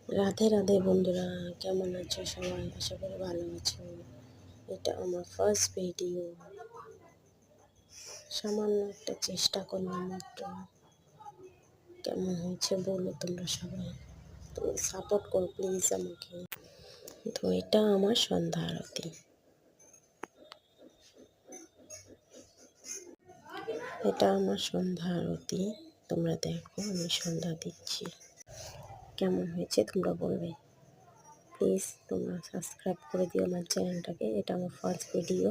রাধে রাধে বন্ধুরা, কেমন আছো সবাই? আশা করি ভালো আছো। এটা আমার ফার্স্ট ভিডিও। সামান্য একটা চেষ্টা করলাম মাত্র। কেমন হয়েছে বলো তোমরা সবাই। তো সাপোর্ট করো প্লিজ আমাকে। তো এটা আমার সন্ধ্যা আরতি। এটা আমার সন্ধ্যা আরতি। তোমরা দেখো আমি সন্ধ্যা দিচ্ছি। কেমন হয়েছে তোমরা বলবে। প্লিজ তোমরা সাবস্ক্রাইব করে দিও আমার চ্যানেলটাকে। এটা আমার ফার্স্ট ভিডিও।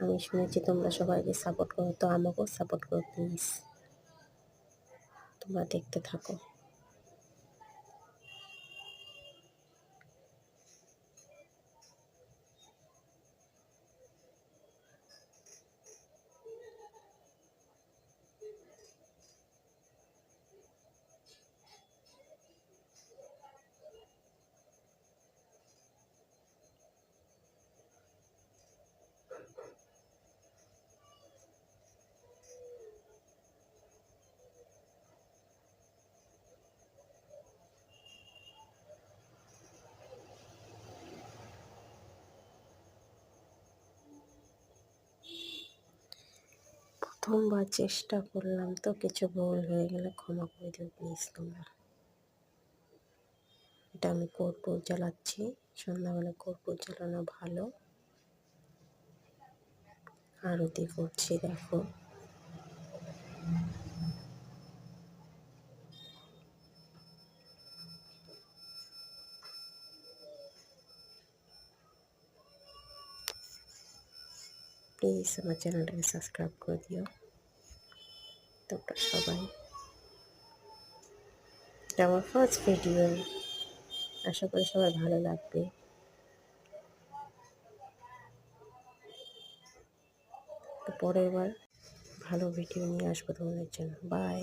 আমি শুনেছি তোমরা সবাইকে সাপোর্ট করো, তো আমাকেও সাপোর্ট করো প্লিজ। তোমরা দেখতে থাকো। প্রথমবার চেষ্টা করলাম, তো কিছু ভুল হয়ে গেলে ক্ষমা করে দিও প্লিজ তোমরা। এটা আমি কর্পূর জ্বালাচ্ছি। সন্ধ্যাবেলা কর্পূর জ্বালানো ভালো। আরতি করছি দেখো। প্লিজ আমার চ্যানেলটাকে সাবস্ক্রাইব করে দিও তোমরা সবাই। এটা আমার ফার্স্ট ভিডিও। আশা করি সবাই ভালো লাগবে। তো পরের বার ভালো ভিডিও নিয়ে আসবো তোমাদের জন্য। বাই।